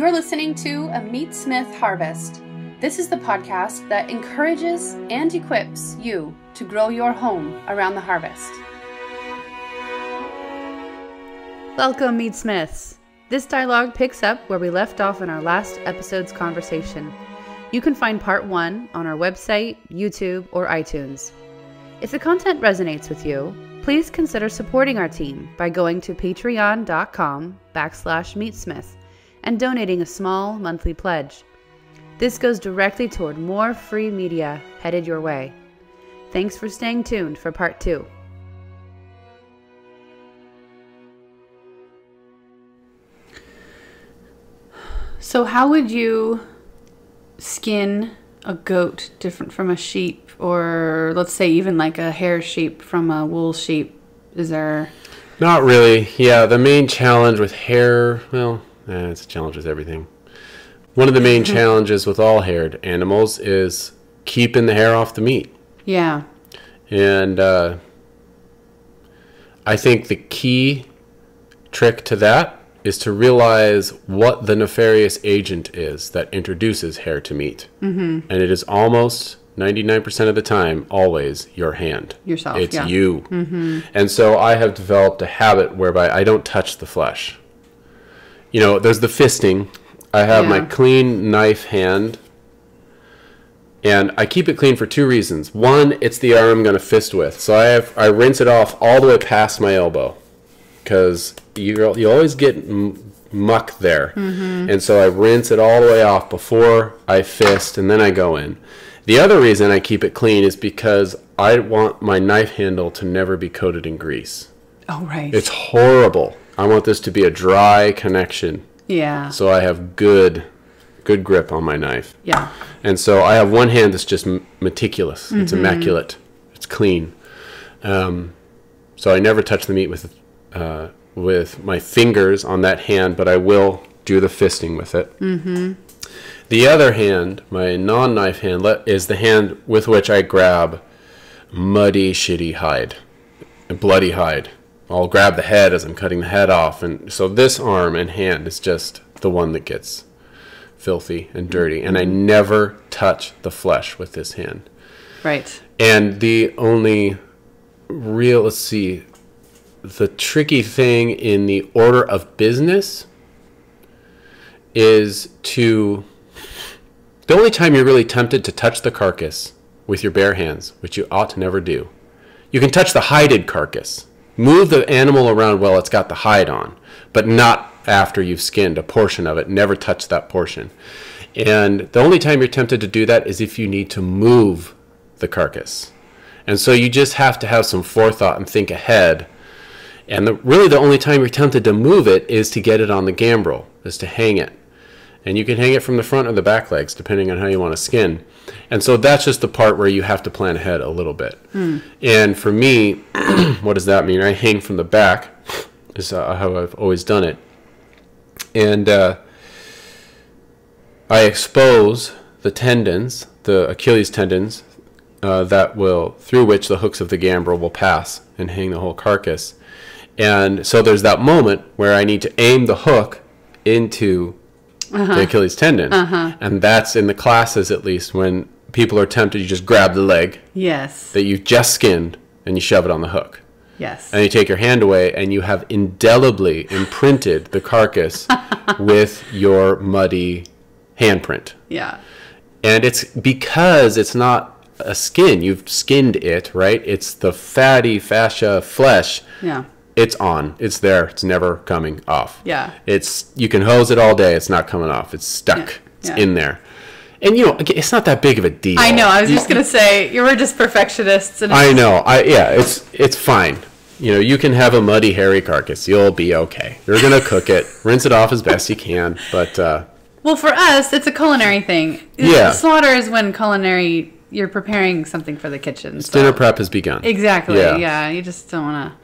You're listening to a Meatsmith Harvest. This is the podcast that encourages and equips you to grow your home around the harvest. Welcome, Meatsmiths. This dialogue picks up where we left off in our last episode's conversation. You can find part 1 on our website, YouTube, or iTunes. If the content resonates with you, please consider supporting our team by going to patreon.com/Meatsmith and donating a small monthly pledge. This goes directly toward more free media headed your way. Thanks for staying tuned for part 2. So how would you skin a goat different from a sheep, or let's say even like a hair sheep from a wool sheep? Is there... Not really. Yeah, the main challenge with hair, it's a challenge with everything. One of the main challenges with all haired animals is keeping the hair off the meat. Yeah. And I think the key trick to that is to realize what the nefarious agent is that introduces hair to meat. Mm-hmm. And it is almost 99% of the time, always your hand. Yourself, It's yeah. you. Mm-hmm. And so I have developed a habit whereby I don't touch the flesh. You know, there's the fisting. I have my clean knife hand. And I keep it clean for 2 reasons. One, it's the arm I'm going to fist with. So I rinse it off all the way past my elbow. Because you always get muck there. Mm-hmm. And so I rinse it all the way off before I fist, and then I go in. The other reason I keep it clean is because I want my knife handle to never be coated in grease. Oh, right. It's horrible. I want this to be a dry connection. Yeah. So I have good grip on my knife. Yeah. And so I have one hand that's just meticulous. Mm-hmm. It's immaculate. It's clean. So I never touch the meat with my fingers on that hand, but I will do the fisting with it. Mm-hmm. The other hand, my non-knife hand, is the hand with which I grab muddy, shitty hide, bloody hide. I'll grab the head as I'm cutting the head off, and so this arm and hand is just the one that gets filthy and dirty, and I never touch the flesh with this hand. Right. And the only real, the tricky thing in the order of business is the only time you're really tempted to touch the carcass with your bare hands, which you ought to never do. You can touch the hided carcass. Move the animal around while it's got the hide on, but not after you've skinned a portion of it. Never touch that portion. And the only time you're tempted to do that is if you need to move the carcass. And so you just have to have some forethought and think ahead. And really the only time you're tempted to move it is to get it on the gambrel, is to hang it. And you can hang it from the front or the back legs, depending on how you want to skin. And so that's just the part where you have to plan ahead a little bit. And for me, what does that mean? I hang from the back, is how I've always done it. And I expose the tendons, the Achilles tendons, through which the hooks of the gambrel will pass and hang the whole carcass. And so there's that moment where I need to aim the hook into the Achilles tendon. And that's in the classes, at least, when people are tempted, you just grab the leg that you just skinned and you shove it on the hook. Yes. And you take your hand away and you have indelibly imprinted the carcass with your muddy handprint. Yeah. And it's because it's not a skin. You've skinned it, right? It's the fatty fascia flesh. Yeah. It's on. It's there. It's never coming off. Yeah. You can hose it all day. It's not coming off. It's stuck. Yeah. It's in there. And, it's not that big of a deal. I know. I was just going to say, you were just perfectionists. And I know. It's fine. You can have a muddy, hairy carcass. You'll be okay. You're going to cook it. Rinse it off as best you can. But, well, for us, it's a culinary thing. Yeah. Slaughter is when you're preparing something for the kitchen. Dinner prep has begun. Exactly. Yeah. You just don't want to.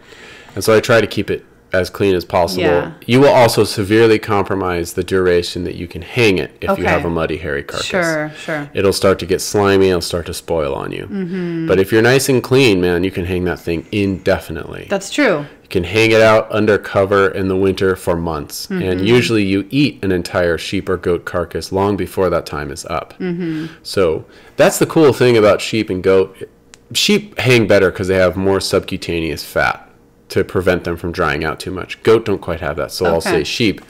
And so I try to keep it as clean as possible. Yeah. You will also severely compromise the duration that you can hang it if you have a muddy, hairy carcass. Sure. It'll start to get slimy. It'll start to spoil on you. Mm-hmm. But if you're nice and clean, man, you can hang that thing indefinitely. That's true. You can hang it out under cover in the winter for months. Mm-hmm. And usually you eat an entire sheep or goat carcass long before that time is up. Mm-hmm. So that's the cool thing about sheep and goat. Sheep hang better because they have more subcutaneous fat to prevent them from drying out too much. Goat don't quite have that, so I'll say sheep.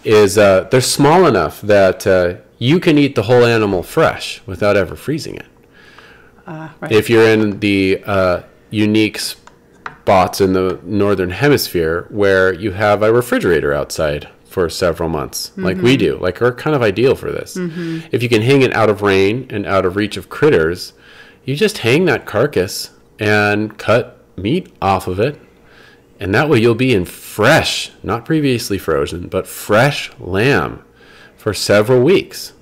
Is they're small enough that you can eat the whole animal fresh without ever freezing it. Right. If you're in the unique spots in the northern hemisphere where you have a refrigerator outside for several months, like we do, like we're kind of ideal for this. If you can hang it out of rain and out of reach of critters, you just hang that carcass and cut meat off of it. And that way you'll be in fresh, not previously frozen, but fresh lamb for several weeks.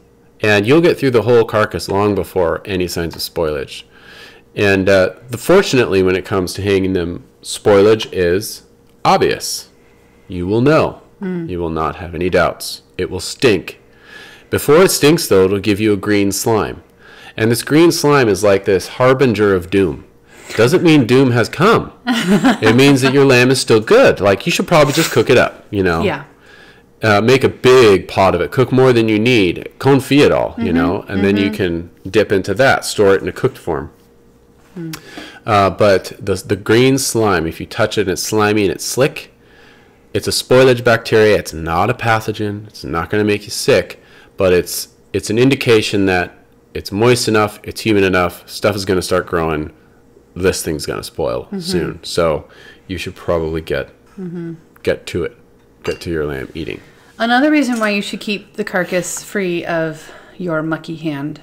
And you'll get through the whole carcass long before any signs of spoilage. And fortunately, when it comes to hanging them, spoilage is obvious. You will know. You will not have any doubts. It will stink. Before it stinks, though, it'll give you a green slime. And this green slime is like this harbinger of doom. Doesn't mean doom has come. It means that your lamb is still good. Like, you should probably just cook it up, you know. Yeah. Make a big pot of it. Cook more than you need. Confit it all, you know. And then you can dip into that. Store it in a cooked form. But the green slime, if you touch it and it's slimy and it's slick, it's a spoilage bacteria. It's not a pathogen. It's not going to make you sick. But it's an indication that it's moist enough, it's humid enough, stuff is going to start growing. This thing's going to spoil soon. So you should probably get to it. Get to your lamb eating. Another reason why you should keep the carcass free of your mucky hand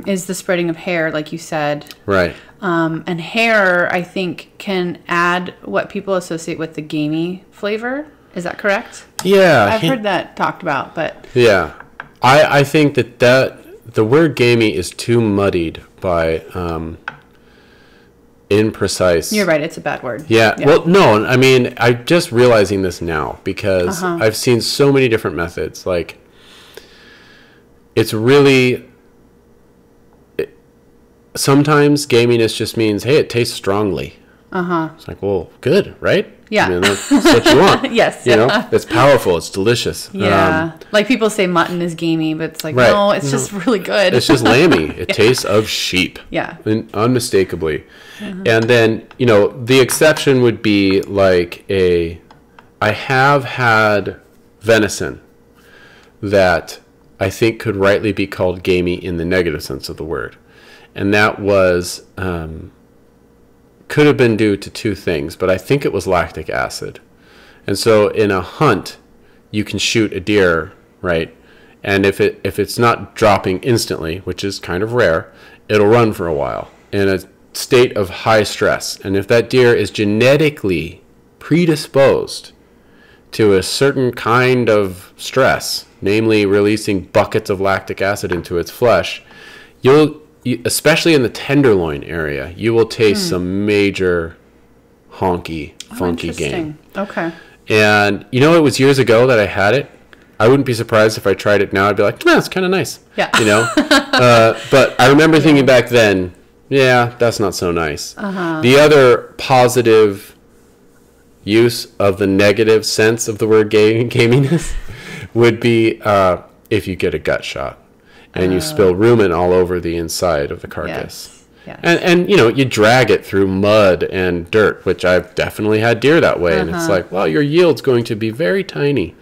is the spreading of hair, like you said. Right. And hair, I think, can add what people associate with the gamey flavor. Is that correct? Yeah. I've heard that talked about, but... Yeah. I think that the word gamey is too muddied by... imprecise. You're right, it's a bad word. Yeah. Well, no, I mean, I'm just realizing this now because I've seen so many different methods. Like, it's really... sometimes gaminess just means, hey, it tastes strongly. It's like, well, good, right? Yeah. I mean, that's what you want. Yes. You know, it's powerful, it's delicious. Yeah. Like people say mutton is gamey, but it's like, no, it's just really good. It's just lamby. It tastes of sheep. Yeah. Unmistakably. And then, you know, the exception would be like I have had venison that I think could rightly be called gamey in the negative sense of the word. And that was... could have been due to two things, but I think it was lactic acid. And so in a hunt, you can shoot a deer, right? And if it's not dropping instantly, which is kind of rare, it'll run for a while in a state of high stress. And if that deer is genetically predisposed to a certain kind of stress, namely releasing buckets of lactic acid into its flesh, especially in the tenderloin area, you will taste some major honky, funky game. Okay. And you know, it was years ago that I had it. I wouldn't be surprised if I tried it now. I'd be like, it's kind of nice. Yeah. You know? But I remember thinking back then, yeah, that's not so nice. The other positive use of the negative sense of the word gaminess would be if you get a gut shot. And you spill ruminant all over the inside of the carcass. Yes. And you know, you drag it through mud and dirt, which I've definitely had deer that way. And it's like, well, your yield's going to be very tiny.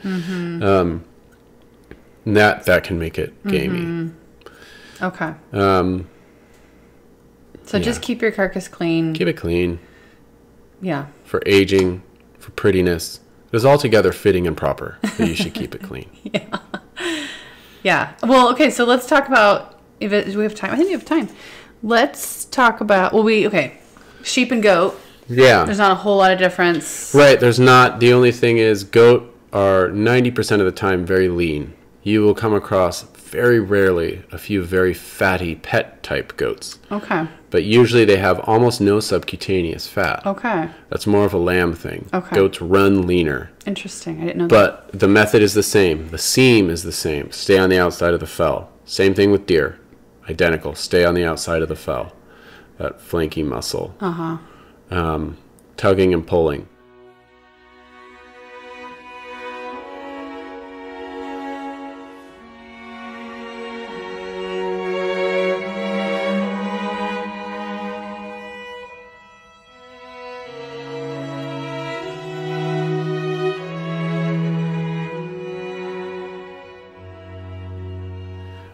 That can make it gamey. Okay. So just keep your carcass clean. Keep it clean. Yeah. For aging, for prettiness. It is altogether fitting and proper that you should keep it clean. Yeah. Yeah. Well, okay, so let's talk about, do we have time? I think we have time. Let's talk about, sheep and goat. Yeah. There's not a whole lot of difference. Right, there's not. The only thing is goat are 90% of the time very lean. You will come across very rarely a few very fatty pet type goats. Okay. But usually they have almost no subcutaneous fat. Okay. That's more of a lamb thing. Okay. Goats run leaner. Interesting. I didn't know that. But the method is the same. The seam is the same. Stay on the outside of the fell. Same thing with deer. Identical. Stay on the outside of the fell. That flanky muscle. Tugging and pulling.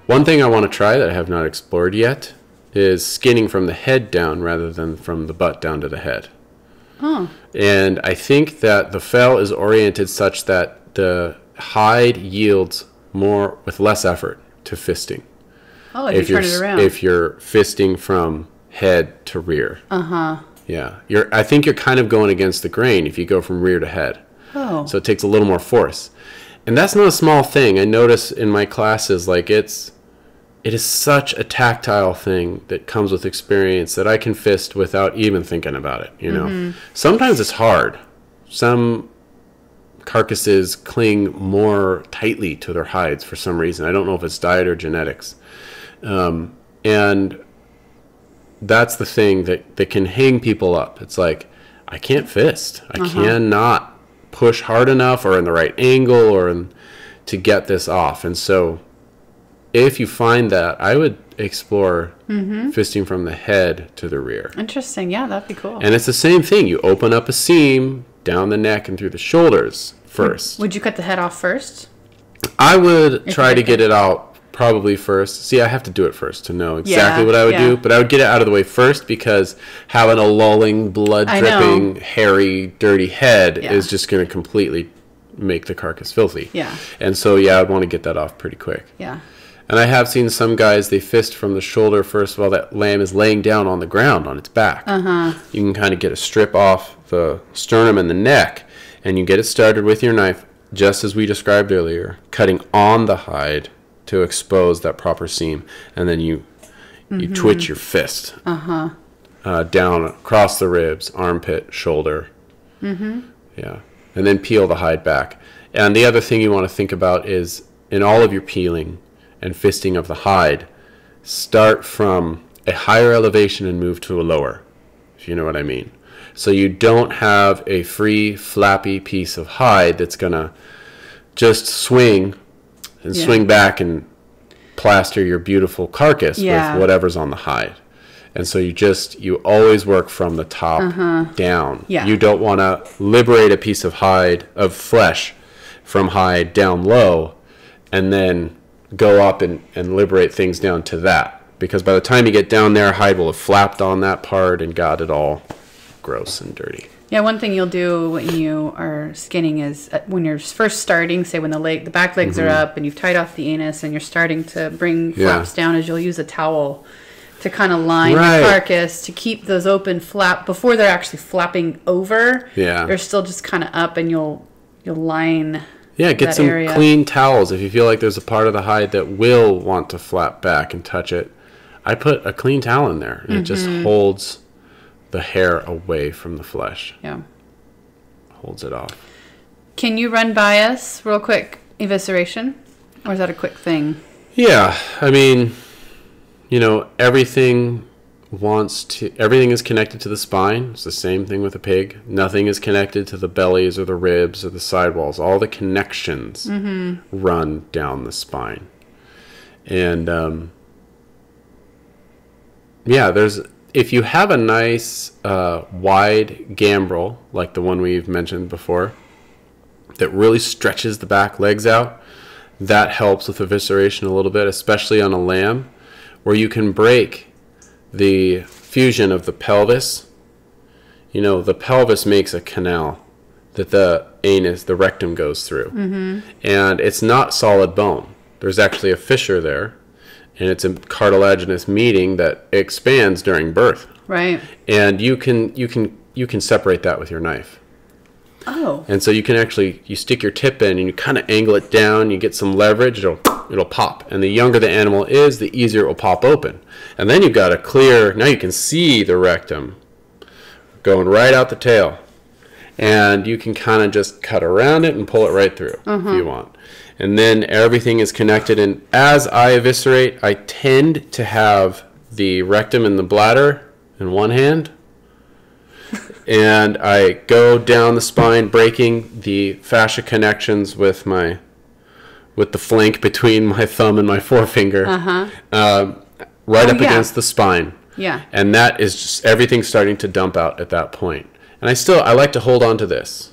One thing I want to try that I have not explored yet is skinning from the head down rather than from the butt down to the head. Oh. And I think that the fell is oriented such that the hide yields more with less effort to fisting. Oh, if you turn it around. If you're fisting from head to rear. Yeah. I think you're kind of going against the grain if you go from rear to head. Oh. So it takes a little more force. And that's not a small thing. I notice in my classes, like it is such a tactile thing that comes with experience that I can fist without even thinking about it, you know. Sometimes it's hard. Some carcasses cling more tightly to their hides for some reason. I don't know if it's diet or genetics. And that's the thing that can hang people up. It's like, I can't fist. I cannot push hard enough or in the right angle to get this off. And so if you find that, I would explore fisting from the head to the rear. Interesting. Yeah, that'd be cool. And it's the same thing. You open up a seam down the neck and through the shoulders first. Would you cut the head off first? I would try to get it out probably first. See, I have to do it first to know exactly what I would do. But I would get it out of the way first because having a lolling, blood-dripping, hairy, dirty head is just going to completely make the carcass filthy. Yeah. And so, I'd want to get that off pretty quick. Yeah. And I have seen some guys, they fist from the shoulder first while that lamb is laying down on the ground on its back. You can kind of get a strip off the sternum and the neck, and you get it started with your knife, just as we described earlier, cutting on the hide to expose that proper seam, and then you twitch your fist down across the ribs, armpit, shoulder. Yeah. And then peel the hide back. And the other thing you want to think about is in all of your peeling and fisting of the hide, start from a higher elevation and move to a lower, if you know what I mean. So you don't have a free, flappy piece of hide that's going to just swing and swing back and plaster your beautiful carcass with whatever's on the hide. And so you always work from the top down. Yeah. You don't want to liberate a piece of hide, of flesh from hide down low and then go up and liberate things down to that. Because by the time you get down there, hide will have flapped on that part and got it all gross and dirty. Yeah, one thing you'll do when you are skinning is when you're first starting, say when the back legs are up and you've tied off the anus and you're starting to bring flaps down, is you'll use a towel to kind of line the carcass to keep those open flap before they're actually flapping over. Yeah, they're still just kind of up, and you'll line. Yeah, get some clean towels if you feel like there's a part of the hide that will want to flap back and touch it. I put a clean towel in there, and it just holds the hair away from the flesh. Yeah. Holds it off. Can you run by us real quick evisceration? Or is that a quick thing? Yeah. I mean, everything is connected to the spine. It's the same thing with a pig. Nothing is connected to the bellies or the ribs or the sidewalls. All the connections run down the spine. And if you have a nice wide gambrel, like the one we've mentioned before, that really stretches the back legs out, that helps with evisceration a little bit, especially on a lamb, where you can break the fusion of the pelvis. The pelvis makes a canal that the anus, the rectum goes through. And it's not solid bone. There's actually a fissure there. And it's a cartilaginous meating that expands during birth. Right. And you can separate that with your knife. Oh. And so you can actually, you stick your tip in and you kind of angle it down, you get some leverage, it'll pop. And the younger the animal is, the easier it will pop open. And then you've got a clear, now you can see the rectum going right out the tail. And you can kind of just cut around it and pull it right through if you want. And then everything is connected. And as I eviscerate, I tend to have the rectum and the bladder in one hand. And I go down the spine, breaking the fascia connections with the flank between my thumb and my forefinger, right up against the spine. Yeah. And that is just everything starting to dump out at that point. And I like to hold on to this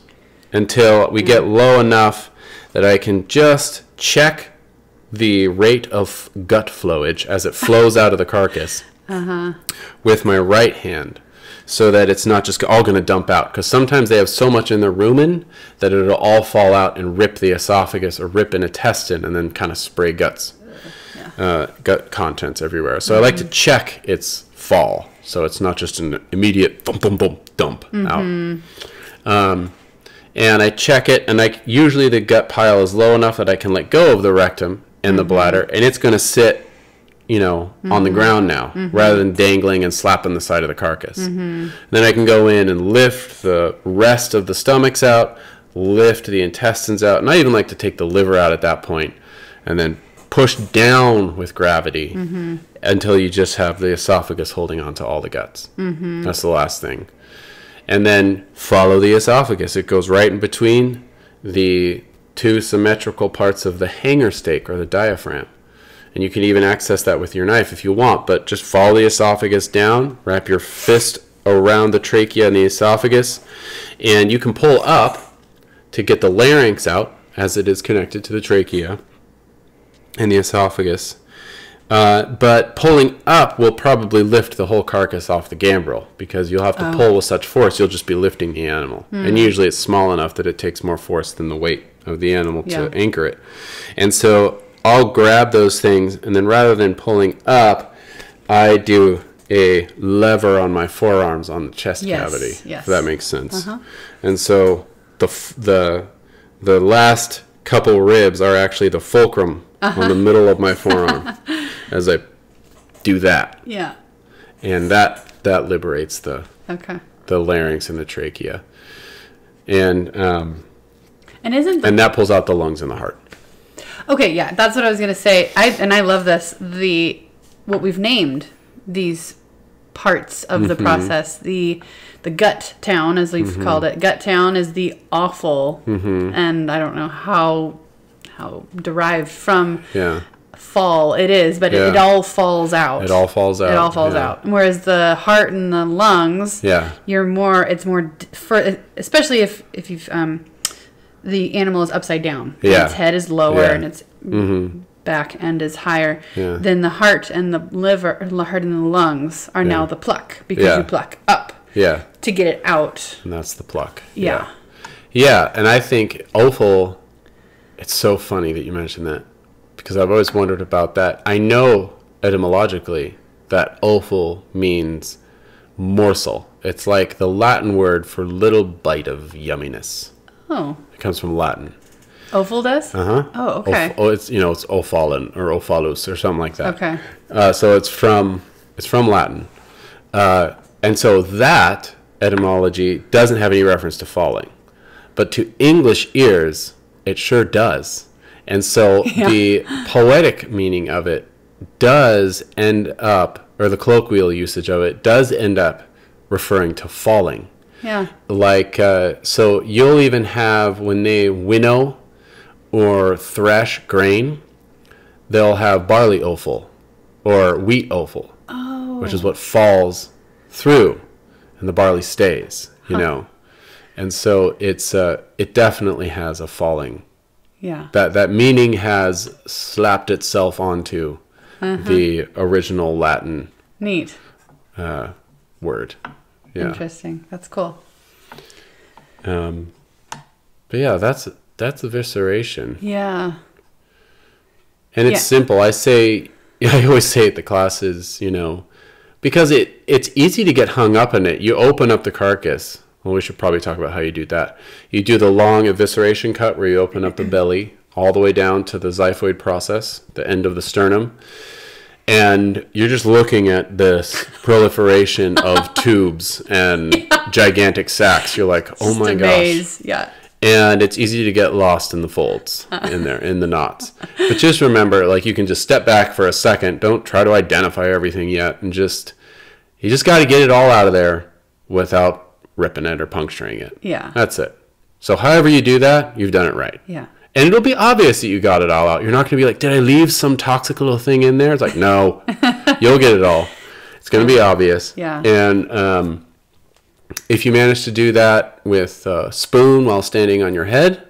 until we get low enough that I can just check the rate of gut flowage as it flows out of the carcass with my right hand, so that it's not just all going to dump out. Because sometimes they have so much in the rumen that it'll all fall out and rip the esophagus or rip an intestine and then kind of spray gut contents everywhere. So I like to check its fall, so it's not just an immediate dump out. And I check it, and usually the gut pile is low enough that I can let go of the rectum and the bladder, and it's going to sit, on the ground now, rather than dangling and slapping the side of the carcass. Then I can go in and lift the rest of the stomachs out, lift the intestines out, and I even like to take the liver out at that point, and then push down with gravity until you just have the esophagus holding on to all the guts. That's the last thing. And then follow the esophagus. It goes right in between the two symmetrical parts of the hanger steak or the diaphragm. And you can even access that with your knife if you want, but just follow the esophagus down, wrap your fist around the trachea and the esophagus, and you can pull up to get the larynx out as it is connected to the trachea and the esophagus. But pulling up will probably lift the whole carcass off the gambrel, because you'll have to pull with such force, you'll just be lifting the animal. And usually it's small enough that it takes more force than the weight of the animal to anchor it. And so I'll grab those things, and then rather than pulling up, I do a lever on my forearms on the chest cavity, if that makes sense. And so the last couple ribs are actually the fulcrum on the middle of my forearm as I do that. Yeah. And that liberates the larynx and the trachea. And that pulls out the lungs and the heart. Okay, yeah, that's what I was going to say. I love this. What we've named these parts of the process, the gut town, as we've called it. Gut town is the offal, and I don't know how derived from fall it is, but it all falls out. It all falls out. It all falls out. Whereas the heart and the lungs, it's more especially if you've the animal is upside down. Its head is lower and its back end is higher. Then the heart and the liver, the heart and the lungs are now the pluck, because you pluck up to get it out. And that's the pluck. Yeah, and I think offal, it's so funny that you mentioned that, because I've always wondered about that. I know etymologically that offal means morsel. It's like the Latin word for little bite of yumminess. Oh. It comes from Latin. Offal does? Oh, okay. It's it's ophalin or ophalus or something like that. Okay. So it's from Latin. And so that etymology doesn't have any reference to falling. But to English ears, it sure does. And so the poetic meaning of it does end up, or the colloquial usage of it does end up referring to falling. Yeah. Like, so you'll even have, when they winnow or thresh grain, they'll have barley offal or wheat offal, which is what falls through and the barley stays, you know. And so it definitely has a falling. Yeah. That meaning has slapped itself onto the original Latin word. Yeah. Interesting. That's cool. But yeah, that's evisceration. Yeah. And it's simple. I always say at the classes, because it's easy to get hung up in it. You open up the carcass Well, we should probably talk about how you do that. You do the long evisceration cut where you open up the belly all the way down to the xiphoid process, the end of the sternum. And you're just looking at this proliferation of tubes and gigantic sacs. You're like, oh my gosh. Yeah. And it's easy to get lost in the folds in there, in the knots. But just remember, like, you can just step back for a second. Don't try to identify everything yet. And you just got to get it all out of there without ripping it or puncturing it. Yeah. That's it. So however you do that, you've done it right. Yeah. And it'll be obvious that you got it all out. You're not going to be like, did I leave some toxic little thing in there? It's like, no, you'll get it all. It's going to be obvious. Yeah. And if you manage to do that with a spoon while standing on your head,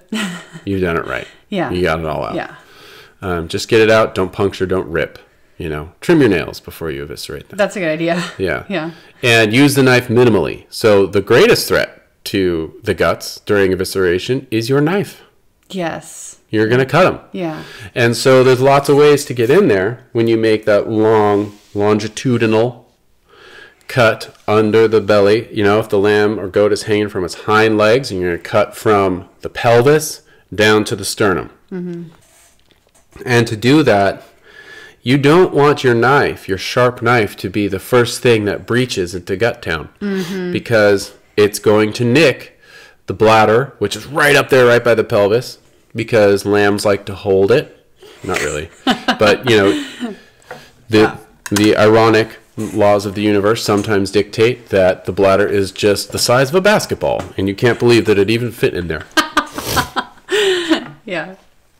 you've done it right. Yeah. You got it all out. Yeah. Just get it out. Don't puncture. Don't rip. Trim your nails before you eviscerate them. That's a good idea. Yeah. Yeah. And use the knife minimally. So the greatest threat to the guts during evisceration is your knife. Yes. You're going to cut them. Yeah. And so there's lots of ways to get in there when you make that long longitudinal cut under the belly. If the lamb or goat is hanging from its hind legs, and you're going to cut from the pelvis down to the sternum. Mm-hmm. And to do that, you don't want your knife, your sharp knife, to be the first thing that breaches into gut town, because it's going to nick the bladder, which is right up there, right by the pelvis, because lambs like to hold it. Not really. But, the ironic laws of the universe sometimes dictate that the bladder is just the size of a basketball, and you can't believe that it even fit in there. Yeah.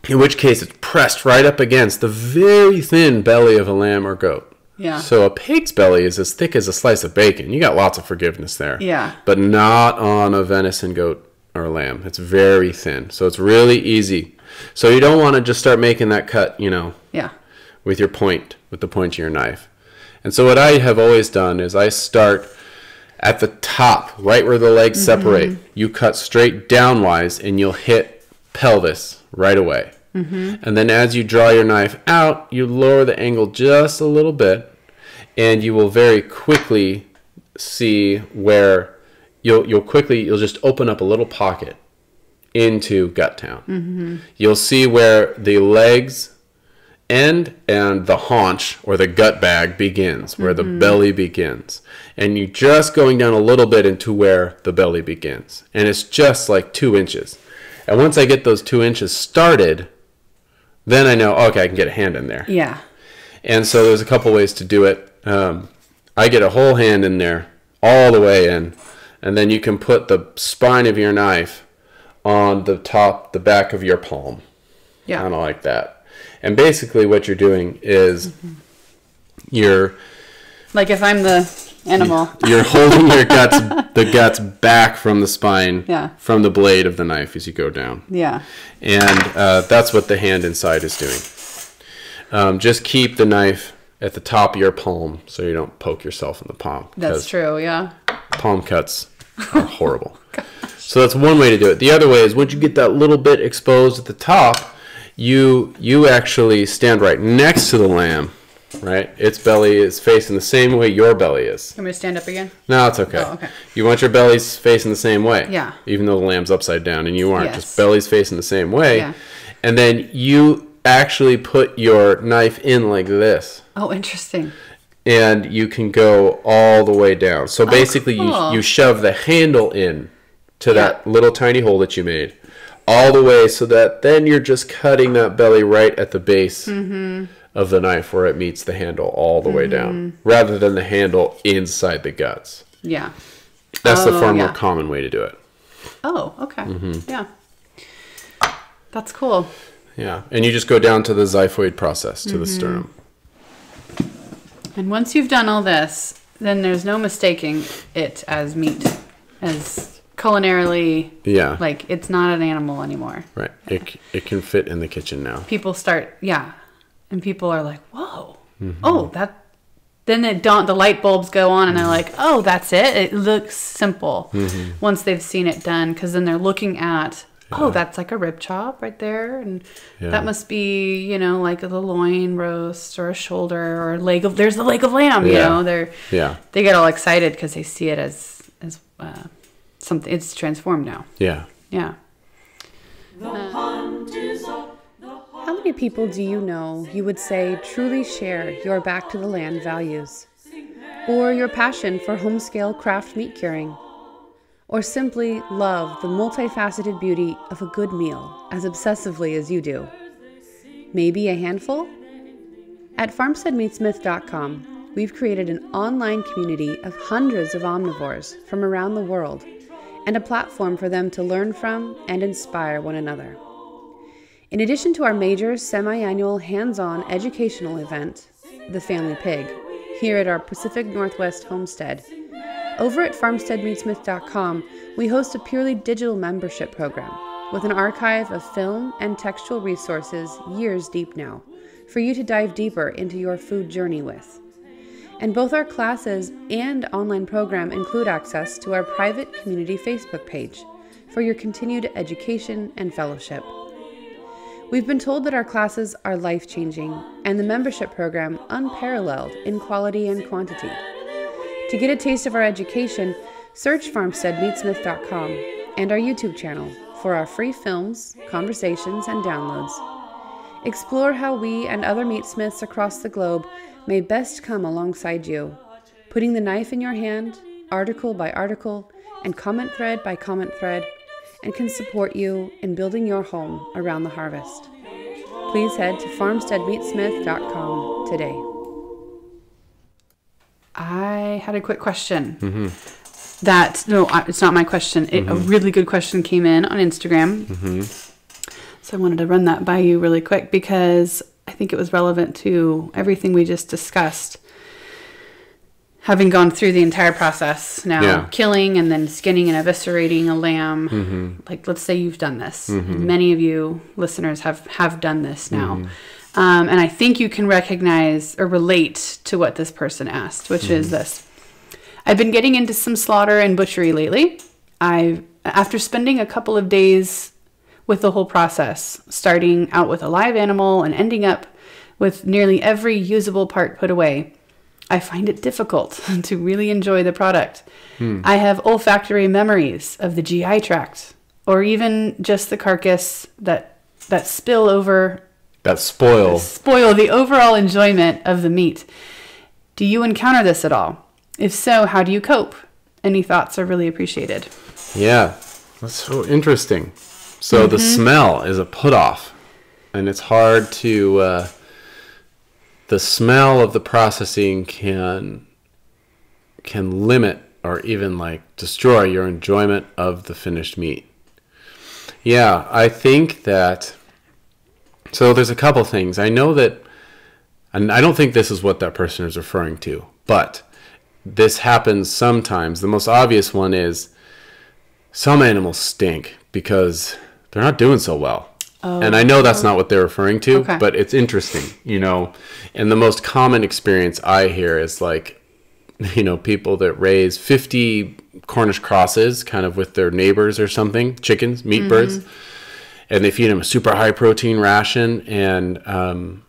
In which case, it's pressed right up against the very thin belly of a lamb or goat. Yeah. So a pig's belly is as thick as a slice of bacon. You got lots of forgiveness there. Yeah. But not on a venison, goat, or lamb. It's very thin. So it's really easy. So you don't want to just start making that cut, Yeah. with the point of your knife. And so what I have always done is I start at the top, right where the legs separate. You cut straight downwise, and you'll hit pelvis right away. And then as you draw your knife out, you lower the angle just a little bit, and you will very quickly see where you'll just open up a little pocket into gut town. You'll see where the legs end and the haunch or the gut bag begins, where the belly begins. And you're just going down a little bit into where the belly begins. And it's just like 2 inches. And once I get those 2 inches started, then I know, okay, I can get a hand in there. Yeah. And so there's a couple ways to do it. I get a whole hand in there, all the way in, and then you can put the spine of your knife on the back of your palm. Yeah. Kind of like that. And basically what you're doing is you're... Like if I'm the animal. You're holding the guts back from the spine, from the blade of the knife as you go down. Yeah. And that's what the hand inside is doing. Just keep the knife at the top of your palm so you don't poke yourself in the palm. That's true, yeah. Palm cuts are horrible. So that's one way to do it. The other way is once you get that little bit exposed at the top, you actually stand right next to the lamb. Right? Its belly is facing the same way your belly is. You want me to stand up again? No, it's okay. Oh, okay. You want your bellies facing the same way. Yeah. Even though the lamb's upside down and you aren't. Yes. Just bellies facing the same way. Yeah. And then you actually put your knife in like this. Oh, interesting. And you can go all the way down. So basically cool. you shove the handle in to that little tiny hole that you made. All the way so that then you're just cutting that belly right at the base. Of the knife where it meets the handle all the way down, rather than the handle inside the guts. Yeah. That's the far more common way to do it. Oh, okay. Yeah. That's cool. Yeah. And you just go down to the xiphoid process, to the sternum. And once you've done all this, then there's no mistaking it as meat, as culinarily, like it's not an animal anymore. Right. It can fit in the kitchen now. People start, and people are like, whoa, oh, that, then the light bulbs go on and they're like, oh, that's it. It looks simple once they've seen it done, because then they're looking at, oh, that's like a rib chop right there. And that must be, like the loin roast or a shoulder or there's the leg of lamb, they get all excited because they see it as something. It's transformed now. Yeah. Yeah. How many people do you know you would say truly share your back to the land values? Or your passion for home-scale craft meat curing? Or simply love the multifaceted beauty of a good meal as obsessively as you do? Maybe a handful? At farmsteadmeatsmithcom, we've created an online community of hundreds of omnivores from around the world and a platform for them to learn from and inspire one another. In addition to our major semi-annual hands-on educational event, The Family Pig, here at our Pacific Northwest homestead, over at farmsteadmeatsmith.com, we host a purely digital membership program with an archive of film and textual resources years deep now, for you to dive deeper into your food journey with. And both our classes and online program include access to our private community Facebook page for your continued education and fellowship. We've been told that our classes are life-changing and the membership program unparalleled in quality and quantity. To get a taste of our education, search farmsteadmeatsmith.com and our YouTube channel for our free films, conversations, and downloads. Explore how we and other meatsmiths across the globe may best come alongside you, putting the knife in your hand, article by article, and comment thread by comment thread, and can support you in building your home around the harvest. Please head to farmsteadmeatsmith.com today. I had a quick question. It's not my question. A really good question came in on Instagram. So I wanted to run that by you really quick because I think it was relevant to everything we just discussed. Having gone through the entire process now, killing and then skinning and eviscerating a lamb, like let's say you've done this. And many of you listeners have done this now. And I think you can recognize or relate to what this person asked, which is this. I've been getting into some slaughter and butchery lately. After spending a couple of days with the whole process, starting out with a live animal and ending up with nearly every usable part put away, I find it difficult to really enjoy the product. I have olfactory memories of the GI tract, or even just the carcass that spill over... That spoil the overall enjoyment of the meat. Do you encounter this at all? If so, how do you cope? Any thoughts are really appreciated. Yeah, that's so interesting. So the smell is a put-off, and it's hard to... the smell of the processing can limit or even destroy your enjoyment of the finished meat. Yeah, I think that... So there's a couple things. I know that, and I don't think this is what that person is referring to, but this happens sometimes. The most obvious one is some animals stink because they're not doing so well. And I know that's not what they're referring to, but it's interesting, And the most common experience I hear is people that raise 50 Cornish crosses kind of with their neighbors or something, chickens, meat birds. And they feed them a super high protein ration, and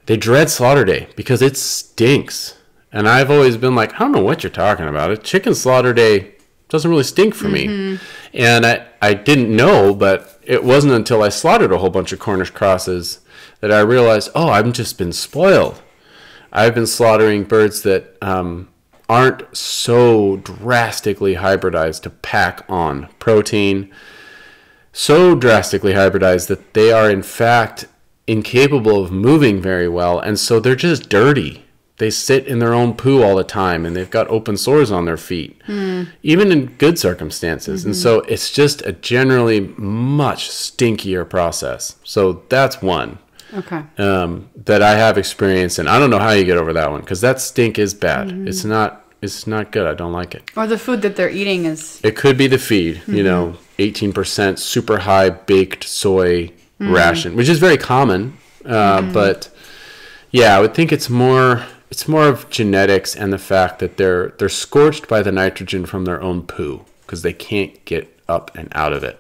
they dread slaughter day because it stinks. And I've always been like, I don't know what you're talking about. Chicken slaughter day doesn't really stink for me. And I didn't know, but it wasn't until I slaughtered a whole bunch of Cornish crosses that I realized, I've just been spoiled. I've been slaughtering birds that aren't so drastically hybridized to pack on protein. So drastically hybridized that they are in fact incapable of moving very well, and so they're just dirty. They sit in their own poo all the time, and they've got open sores on their feet, even in good circumstances. And so it's just a generally much stinkier process. So that's one that I have experience, and I don't know how you get over that one, because that stink is bad. It's not good. I don't like it. Or the food that they're eating is... It could be the feed, 18% super high baked soy ration, which is very common. But yeah, I would think it's more of genetics and the fact that they're scorched by the nitrogen from their own poo because they can't get up and out of it.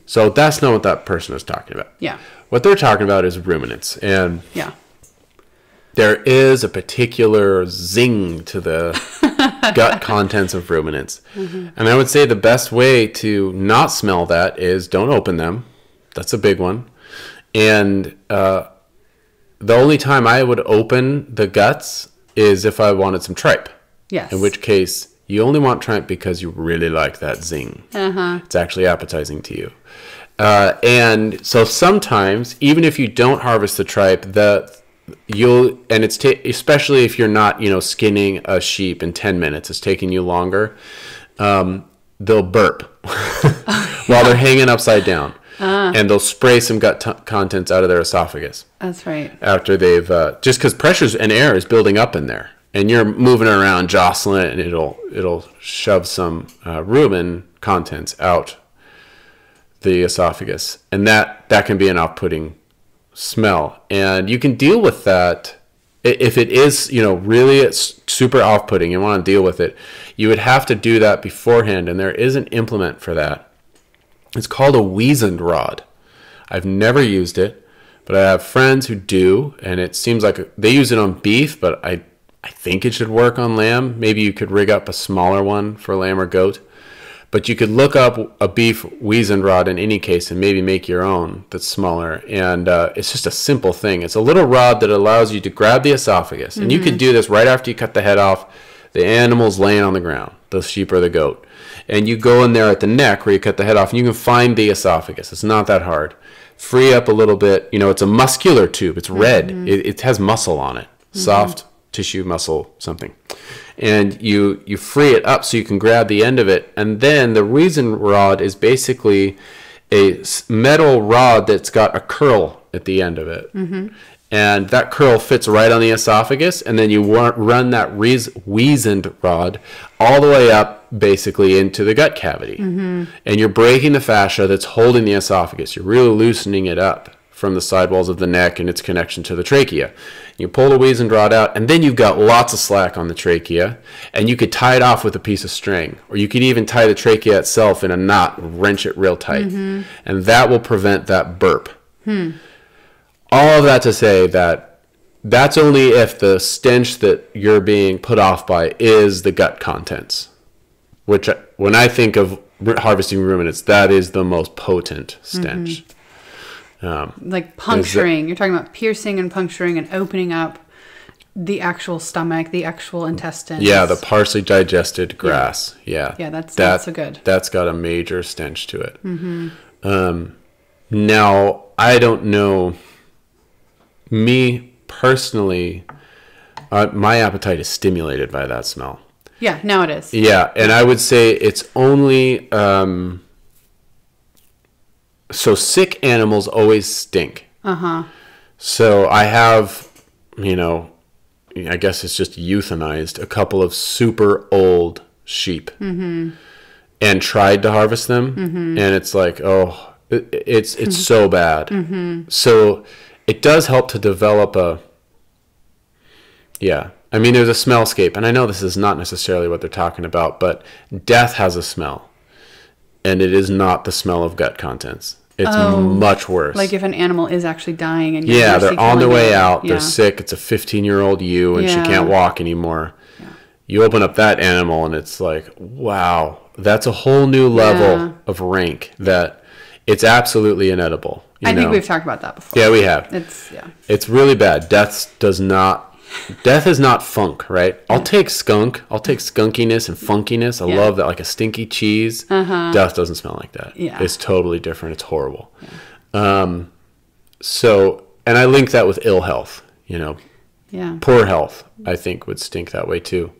So that's not what that person is talking about. Yeah. What they're talking about is ruminants. And yeah, there is a particular zing to the gut contents of ruminants. And I would say the best way to not smell that is don't open them. That's a big one. And the only time I would open the guts is if I wanted some tripe. Yes. In which case, you only want tripe because you really like that zing. It's actually appetizing to you. And so sometimes, even if you don't harvest the tripe, especially if you're not, skinning a sheep in 10 minutes, it's taking you longer. They'll burp while they're hanging upside down. And they'll spray some gut contents out of their esophagus. That's right. After they've, just because pressures and air is building up in there. And you're moving around, jostling it, and it'll shove some rumen contents out the esophagus. And that can be an off-putting smell. And you can deal with that. If it is, really it's super off-putting, you want to deal with it, you would have to do that beforehand. And there is an implement for that. It's called a weazened rod. I've never used it, but I have friends who do, and it seems like they use it on beef, but I think it should work on lamb. Maybe you could rig up a smaller one for lamb or goat. But you could look up a beef weazened rod in any case and maybe make your own that's smaller. And it's just a simple thing. It's a little rod that allows you to grab the esophagus. And you could do this right after you cut the head off. The animal's laying on the ground, the sheep or the goat. And you go in there at the neck where you cut the head off, and you can find the esophagus. It's not that hard. Free up a little bit. It's a muscular tube. It's red. It has muscle on it. Soft tissue, muscle, something. And you free it up so you can grab the end of it. And then the reason rod is basically a metal rod that's got a curl at the end of it. And that curl fits right on the esophagus. And then you run that weazened rod all the way up basically into the gut cavity. And you're breaking the fascia that's holding the esophagus. You're really loosening it up from the sidewalls of the neck and its connection to the trachea. You pull the weazened rod out, and then you've got lots of slack on the trachea, and you could tie it off with a piece of string, or you could even tie the trachea itself in a knot and wrench it real tight, and that will prevent that burp. All of that to say that that's only if the stench that you're being put off by is the gut contents, which when I think of harvesting ruminants, that is the most potent stench. Like puncturing. You're talking about piercing and puncturing and opening up the actual stomach, the actual intestines. Yeah, the partially digested grass. Yeah, that's not so good. That's got a major stench to it. Now, I don't know. Me personally, my appetite is stimulated by that smell. Yeah, now it is. Yeah, and I would say it's only... So sick animals always stink. So I have, I guess it's just euthanized a couple of super old sheep and tried to harvest them. And it's like, it's so bad. So it does help to develop there's a smellscape. And I know this is not necessarily what they're talking about, but death has a smell. And it is not the smell of gut contents. It's much worse. Like if an animal is actually dying and they're on their way out. They're sick. It's a 15-year-old ewe and she can't walk anymore. You open up that animal and it's like, wow, that's a whole new level of rank that it's absolutely inedible. I think we've talked about that before. Yeah, we have. It's really bad. Death is not funk, right? I'll take skunk. I'll take skunkiness and funkiness. I love that, like a stinky cheese. Death doesn't smell like that. It's totally different. It's horrible. So, and I link that with ill health, Poor health, I think, would stink that way too.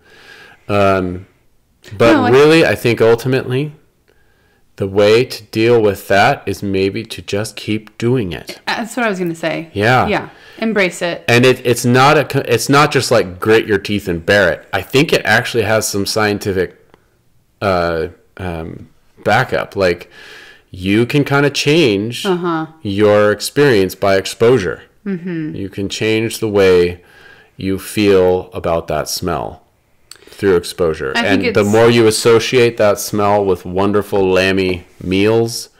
Really, I think ultimately the way to deal with that is maybe to just keep doing it. That's what I was going to say. Yeah. Embrace it. And it's not just like grit your teeth and bear it. I think it actually has some scientific backup. Like you can kind of change your experience by exposure. You can change the way you feel about that smell through exposure. And the more you associate that smell with wonderful lammy meals,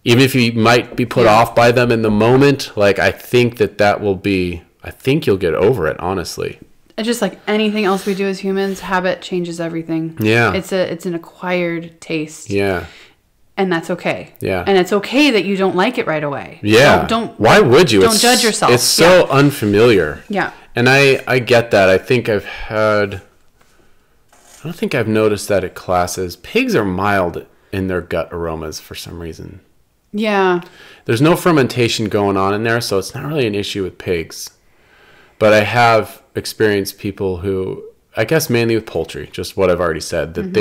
even if you might be put off by them in the moment, like I think you'll get over it, honestly. It's just like anything else we do as humans, habit changes everything. Yeah. It's an acquired taste. Yeah. And that's okay. Yeah. And it's okay that you don't like it right away. Yeah. Don't Why would you? Don't judge yourself. It's so unfamiliar. Yeah. And I get that. I don't think I've noticed that at classes. Pigs are mild in their gut aromas for some reason. Yeah. There's no fermentation going on in there, so it's not really an issue with pigs. But I have experienced people who, I guess mainly with poultry, just what I've already said, that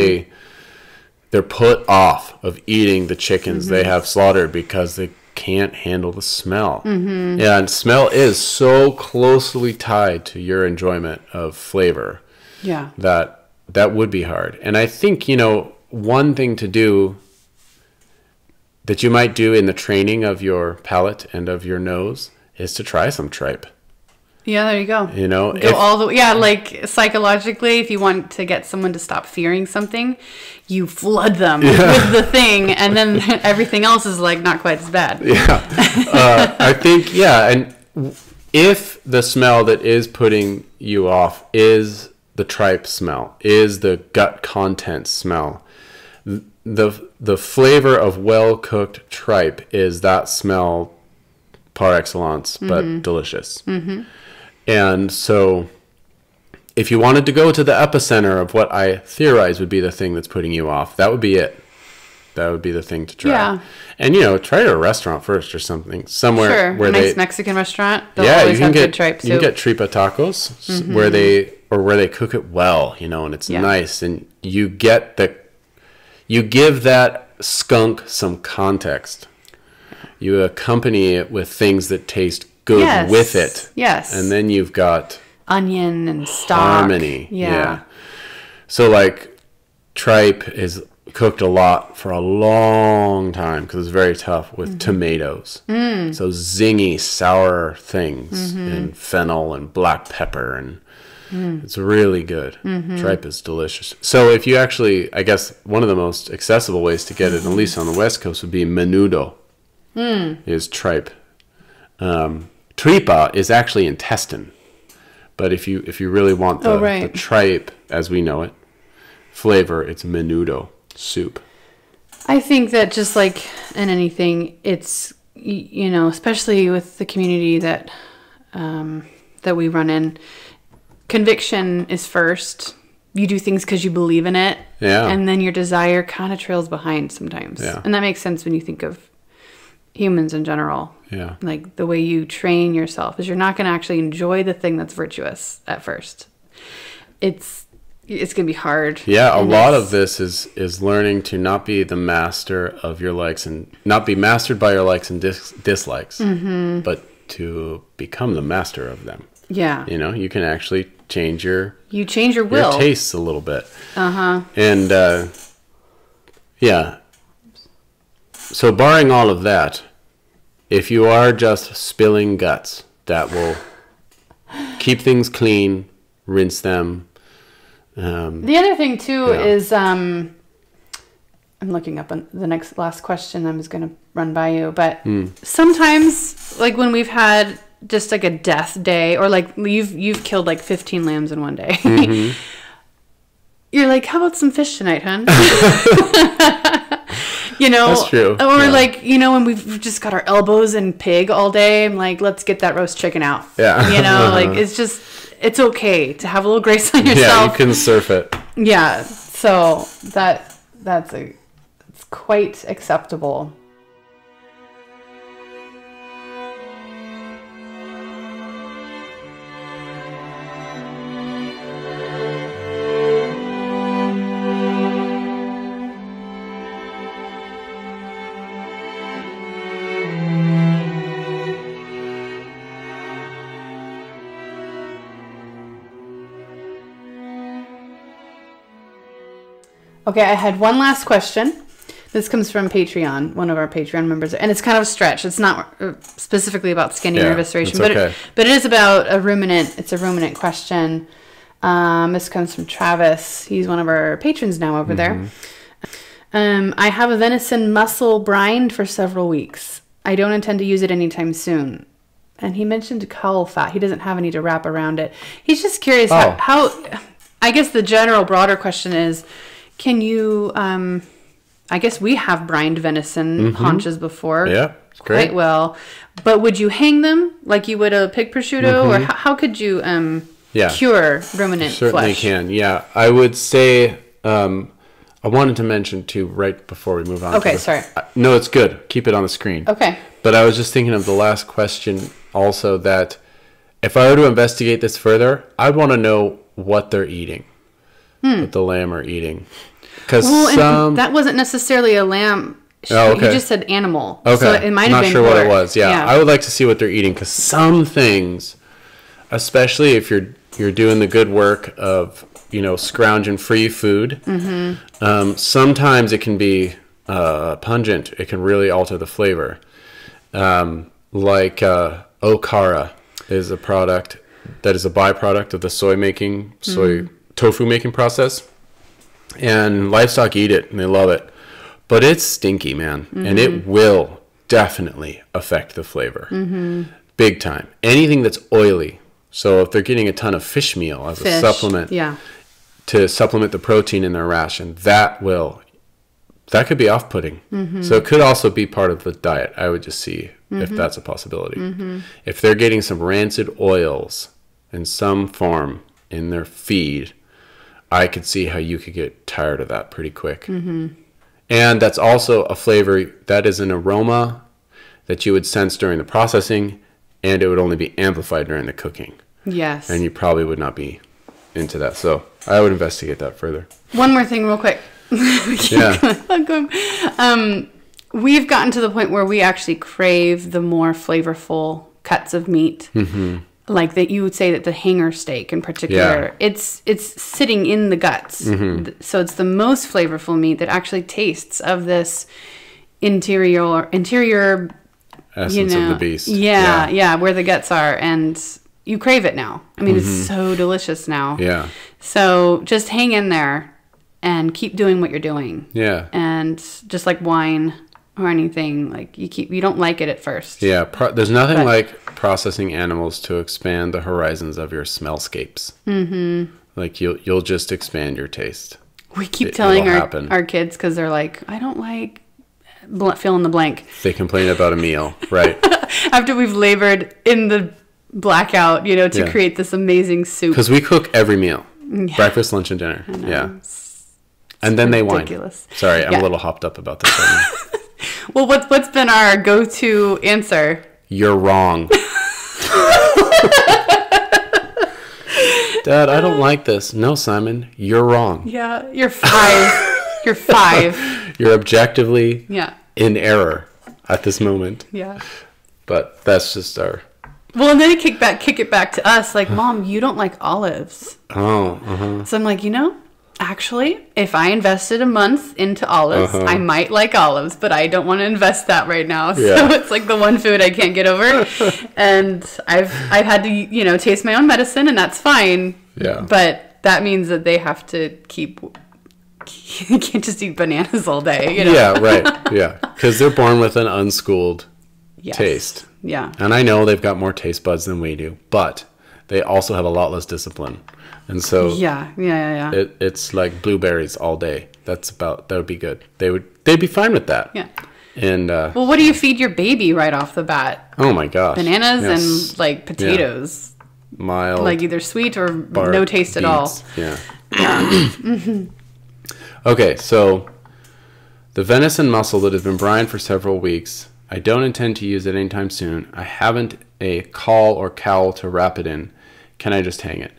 they're put off of eating the chickens they have slaughtered because they can't handle the smell. Yeah, and smell is so closely tied to your enjoyment of flavor. Yeah. That would be hard. And I think, one thing to do that you might do in the training of your palate and of your nose is to try some tripe. Yeah, there you go. Go all the way. Yeah, like psychologically, if you want to get someone to stop fearing something, you flood them with the thing, and then everything else is like not quite as bad. Yeah. I think, and if the smell that is putting you off is the tripe smell, is the gut content smell, the flavor of well-cooked tripe is that smell par excellence, but delicious. And so if you wanted to go to the epicenter of what I theorize would be the thing that's putting you off, that would be it. That would be the thing to try. Yeah. And, try it at a restaurant first or something. Somewhere where a nice Mexican restaurant. They'll you always can have get good tripe soup. You can get tripa tacos where they cook it well, and it's nice. And you give that skunk some context. You accompany it with things that taste good with it. Yes. And then you've got onion and stock. Harmony. Yeah. So like tripe is cooked a lot for a long time because it's very tough with tomatoes. So zingy, sour things and fennel and black pepper and it's really good. Tripe is delicious. So if you actually, I guess one of the most accessible ways to get it, at least on the West Coast, would be menudo. Is tripe. Tripa is actually intestine, but if you really want the tripe as we know it flavor, it's menudo soup. I think that just like in anything, it's especially with the community that that we run in, conviction is first. You do things because you believe in it, and then your desire kind of trails behind sometimes, and that makes sense when you think of humans in general. Like the way you train yourself is you're not going to actually enjoy the thing that's virtuous at first. It's going to be hard. A lot of this is learning to not be the master of your likes and not be mastered by your likes and dislikes, but to become the master of them. You can actually change your will, your tastes a little bit. And so barring all of that, if you are just spilling guts, that will keep things clean, rinse them. The other thing too is I'm looking up on the last question I was going to run by you, but sometimes like when we've had just like a death day or like you've killed like 15 lambs in one day. You're like, how about some fish tonight, hun? That's true. Or like, when we've just got our elbows in pig all day, I'm like, let's get that roast chicken out. Like it's okay to have a little grace on yourself. Yeah, you can surf it. Yeah. So it's quite acceptable. Okay, I had one last question. This comes from Patreon, one of our Patreon members, and it's kind of a stretch. It's not specifically about skinning or evisceration, but it is about a ruminant. It's a ruminant question. This comes from Travis. He's one of our patrons now over there. I have a venison muscle brined for several weeks. I don't intend to use it anytime soon. And he mentioned caul fat. He doesn't have any to wrap around it. He's just curious how I guess the general broader question is, can you, I guess we have brined venison haunches before. Yeah, it's great. Quite well. But would you hang them like you would a pig prosciutto? Or how could you cure ruminant Certainly flesh? can, yeah. I would say, I wanted to mention too, right before we move on. Okay, sorry. No, it's good. Keep it on the screen. Okay. But I was just thinking of the last question also, that if I were to investigate this further, I'd want to know what they're eating, what the lamb are eating. Because that wasn't necessarily a lamb. Oh, okay. You just said animal. Okay. So it might have been not sure pork. what it was. Yeah. I would like to see what they're eating, because some things, especially if you're doing the good work of, scrounging free food, sometimes it can be pungent. It can really alter the flavor. Like okara is a product that is a byproduct of the soy tofu making process. And livestock eat it and they love it. But it's stinky, man. And it will definitely affect the flavor. Big time. Anything that's oily. So if they're getting a ton of fish meal as a supplement to supplement the protein in their ration, that could be off-putting. So it could also be part of the diet. I would just see if that's a possibility. If they're getting some rancid oils in some form in their feed, I could see how you could get tired of that pretty quick. And that's also a flavor that is an aroma that you would sense during the processing, and it would only be amplified during the cooking. Yes. And you probably would not be into that. So I would investigate that further. One more thing real quick. We've gotten to the point where we actually crave the more flavorful cuts of meat. Like that, you would say that the hanger steak in particular, it's sitting in the guts. So it's the most flavorful meat that actually tastes of this interior essence of the beast. Yeah, where the guts are, and you crave it now. I mean, it's so delicious now. Yeah. So just hang in there and keep doing what you're doing. Yeah. And just like wine or anything, like you don't like it at first. Yeah, there's nothing like processing animals to expand the horizons of your smellscapes. Like you'll just expand your taste. We keep telling our kids, because they're like, I don't like fill in the blank. They complain about a meal, right? After we've labored in the blackout, to create this amazing soup. Because we cook every meal, breakfast, lunch, and dinner. Yeah. And then they whine. Sorry, I'm a little hopped up about this right now. Well, what's been our go-to answer? You're wrong. Dad, I don't like this. No, Simon, you're wrong. Yeah, you're 5. You're 5. You're objectively in error at this moment. Yeah. But that's just our... Well, and then they kick it back to us, like, Mom, you don't like olives. Oh, So I'm like, actually, if I invested a month into olives, I might like olives, but I don't want to invest that right now. So it's like the one food I can't get over. And I've had to, taste my own medicine, and that's fine. Yeah. But that means that they have to you can't just eat bananas all day, Yeah, right. Yeah. Because they're born with an unschooled taste. Yeah. And I know they've got more taste buds than we do, but they also have a lot less discipline. And so it's like blueberries all day. That would be good. They'd be fine with that. Yeah. And well, what do you feed your baby right off the bat? Oh my gosh. Bananas and like potatoes. Yeah. Mild. Like either sweet or no taste at all. Yeah. Okay, so the venison muscle that has been brined for several weeks, I don't intend to use it anytime soon. I haven't a caul or cowl to wrap it in. Can I just hang it?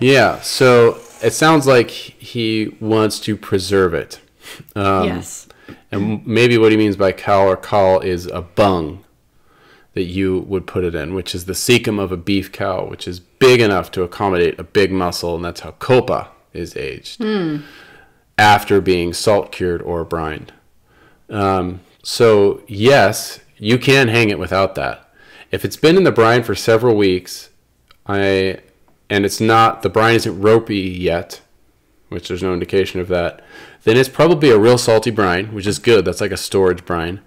Yeah, so it sounds like he wants to preserve it. Yes. And maybe what he means by cowl or caul is a bung that you would put it in, which is the cecum of a beef cow, which is big enough to accommodate a big muscle, and that's how copa is aged after being salt cured or brined. So yes, you can hang it without that. If it's been in the brine for several weeks, and the brine isn't ropey yet, which there's no indication of that, then it's probably a real salty brine, which is good. That's like a storage brine.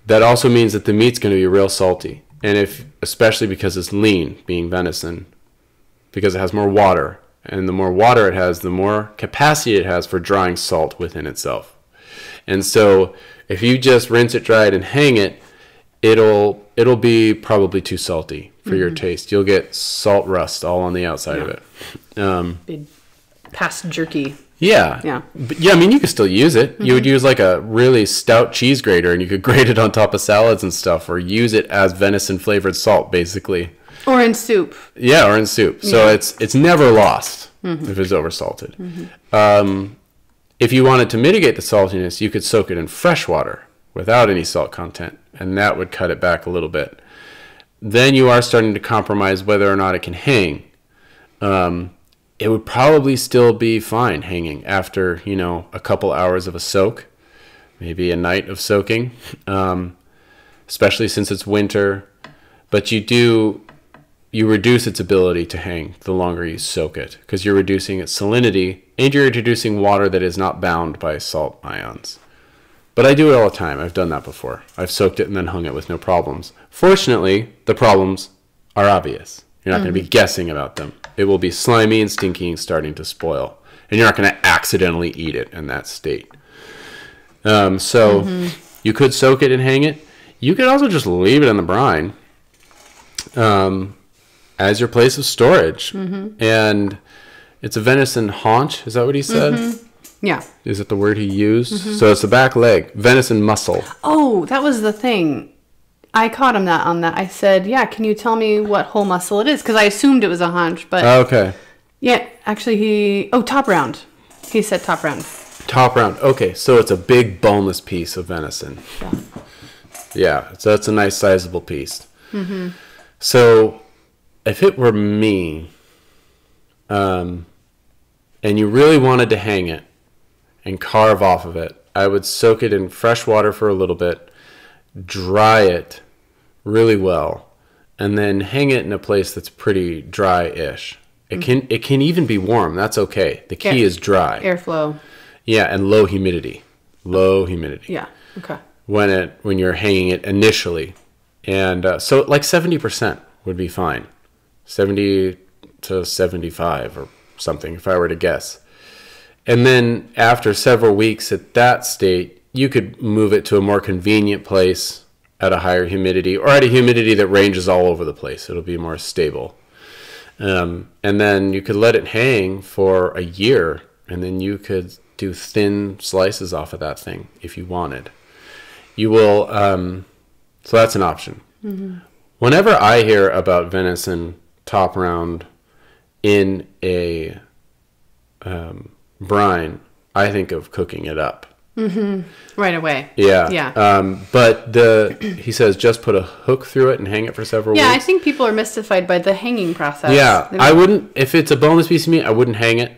That also means that the meat's going to be real salty. And especially because it's lean, being venison, because it has more water. And the more water it has, the more capacity it has for drying salt within itself. And so if you just rinse it, dry it, and hang it, it'll be probably too salty for your taste. You'll get salt rust all on the outside of it. Big past jerky. Yeah. But yeah, I mean, you could still use it. You would use like a really stout cheese grater, and you could grate it on top of salads and stuff, or use it as venison flavored salt, basically. Or in soup. Yeah, or in soup. So it's never lost if it's oversalted. If you wanted to mitigate the saltiness, you could soak it in fresh water without any salt content, and that would cut it back a little bit. Then you are starting to compromise whether or not it can hang. It would probably still be fine hanging after, a couple hours of a soak, maybe a night of soaking, especially since it's winter. But you reduce its ability to hang the longer you soak it, because you're reducing its salinity and you're introducing water that is not bound by salt ions. But I do it all the time. I've done that before. I've soaked it and then hung it with no problems. Fortunately, the problems are obvious. You're not going to be guessing about them. It will be slimy and stinky and starting to spoil. And you're not going to accidentally eat it in that state. You could soak it and hang it. You could also just leave it in the brine as your place of storage. And it's a venison haunch. Is that what he said? Yeah. Is it the word he used? So it's the back leg. Venison muscle. Oh, that was the thing. I caught him on that. I said, yeah, can you tell me what whole muscle it is? Because I assumed it was a haunch, but... Okay. Yeah, actually top round. He said top round. Top round. Okay, so it's a big boneless piece of venison. Yeah, so that's a nice sizable piece. So if it were me, and you really wanted to hang it and carve off of it, I would soak it in fresh water for a little bit, dry it really well, and then hang it in a place that's pretty dry-ish. It can even be warm. That's okay. The key is dry. Airflow. Yeah, and low humidity. Low humidity. Yeah. Okay. When you're hanging it initially, and so like 70% would be fine, 70 to 75 or something if I were to guess. And then after several weeks at that state, you could move it to a more convenient place at a higher humidity, or at a humidity that ranges all over the place. It'll be more stable. And then you could let it hang for a year, and then you could do thin slices off of that thing if you wanted. You will, so that's an option. Whenever I hear about venison top round in a brine, I think of cooking it up. Right away. Yeah. But he says just put a hook through it and hang it for several weeks. Yeah, I think people are mystified by the hanging process. Yeah, I wouldn't, if it's a boneless piece of meat, I wouldn't hang it.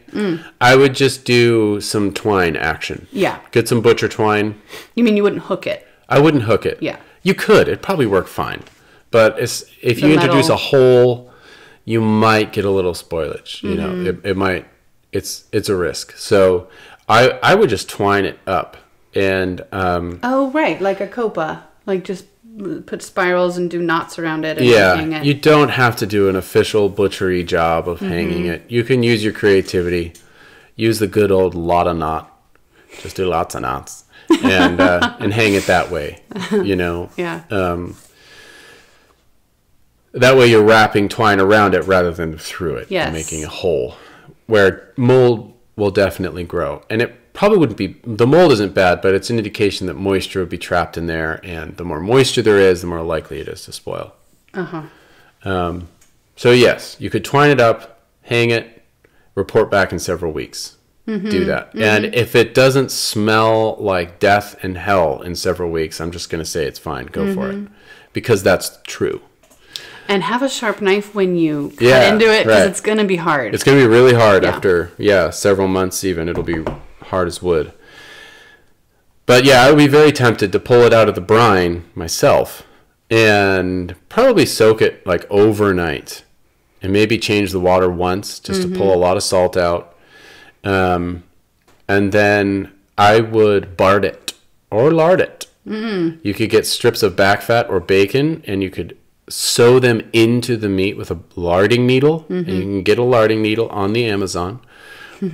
I would just do some twine action. Yeah. Get some butcher twine. You mean you wouldn't hook it? I wouldn't hook it. Yeah. You could. It'd probably work fine. But if you introduce a hole, you might get a little spoilage. You know, it might, it's a risk. So I would just twine it up. And oh, right, like a copa. Like just put spirals and do knots around it and hang it. You don't have to do an official butchery job of hanging it. You can use your creativity. Use the good old lot of knot. Just do lots of knots. And hang it that way, you know. Yeah. That way you're wrapping twine around it rather than through it. Yes. And making a hole where mold will definitely grow. And it probably wouldn't be, the mold isn't bad, but it's an indication that moisture would be trapped in there. And the more moisture there is, the more likely it is to spoil. So yes, you could twine it up, hang it, report back in several weeks. Do that. And if it doesn't smell like death and hell in several weeks, I'm just going to say it's fine. Go for it. Because that's true. And have a sharp knife when you cut into it, because it's going to be hard. It's going to be really hard after, several months even. It'll be hard as wood. But yeah, I would be very tempted to pull it out of the brine myself and probably soak it like overnight and maybe change the water once just to pull a lot of salt out. And then I would bard it or lard it. You could get strips of back fat or bacon, and you could sew them into the meat with a larding needle. And you can get a larding needle on the Amazon.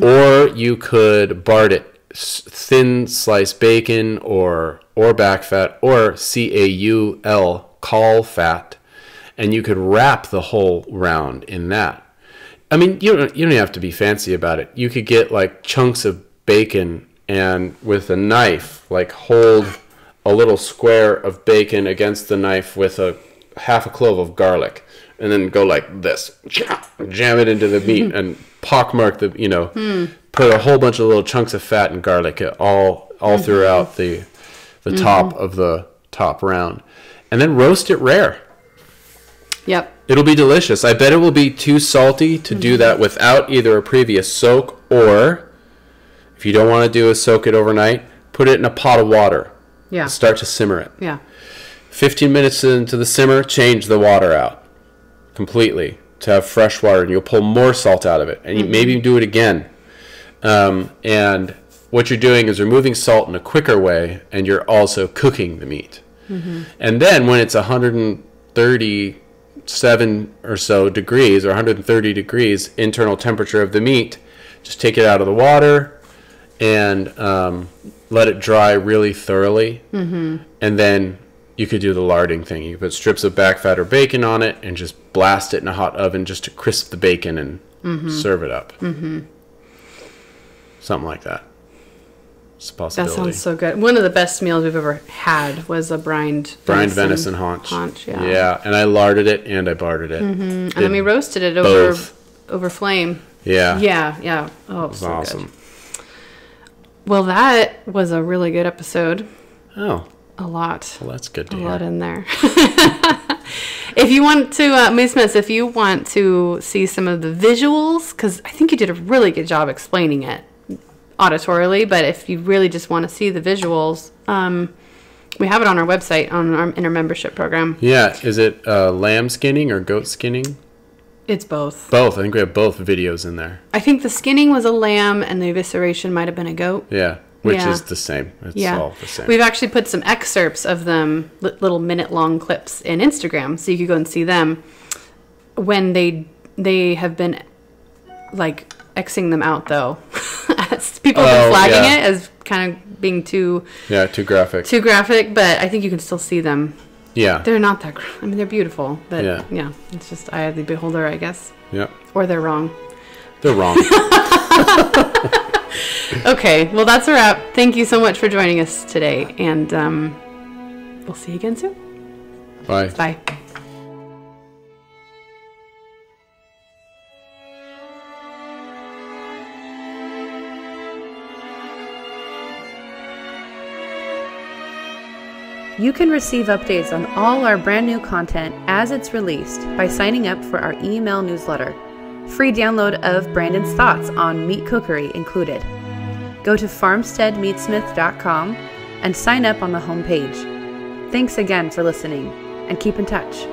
Or you could bard it, thin sliced bacon or back fat or caul fat, and you could wrap the whole round in that. I mean, you don't have to be fancy about it. You could get like chunks of bacon and with a knife, like hold a little square of bacon against the knife with a half a clove of garlic, and then go like this, jam it into the meat and pockmark the, put a whole bunch of little chunks of fat and garlic all throughout the top of the top round, and then roast it rare. Yep. It'll be delicious. I bet it will be too salty to do that without either a previous soak, or if you don't want to do a soak it overnight, put it in a pot of water. Yeah. Start to simmer it. Yeah. 15 minutes into the simmer, change the water out completely to have fresh water, and you'll pull more salt out of it. And you maybe do it again. And what you're doing is removing salt in a quicker way, and you're also cooking the meat. And then when it's 137 or so degrees, or 130 degrees internal temperature of the meat, just take it out of the water and let it dry really thoroughly. And then you could do the larding thing. You put strips of back fat or bacon on it and just blast it in a hot oven just to crisp the bacon and serve it up. Something like that. It's a possibility. That sounds so good. One of the best meals we've ever had was a brined venison haunch. Yeah, and I larded it and I barded it. And then we roasted it over flame. Yeah. Oh, it was so awesome. Good. Well, that was a really good episode. Oh. A lot. Well, that's good to hear. A lot in there. If you want to, Meatsmith, if you want to see some of the visuals, because I think you did a really good job explaining it auditorily, but if you really just want to see the visuals, we have it on our website, in our membership program. Yeah. Is it lamb skinning or goat skinning? It's both. Both. I think we have both videos in there. I think the skinning was a lamb and the evisceration might have been a goat. Yeah. Which is the same. It's all the same. We've actually put some excerpts of them, little minute-long clips in Instagram, so you could go and see them when they have been, like, Xing them out, though. People have been flagging it as kind of being too graphic. Too graphic, but I think you can still see them. Yeah. They're not that... I mean, they're beautiful, but, yeah, it's just eye of the beholder, I guess. Yeah. Or they're wrong. They're wrong. Okay, well, that's a wrap. Thank you so much for joining us today, and we'll see you again soon. Bye. Bye. You can receive updates on all our brand new content as it's released by signing up for our email newsletter. Free download of Brandon's thoughts on meat cookery included. Go to farmsteadmeatsmithcom and sign up on the homepage. Thanks again for listening, and keep in touch.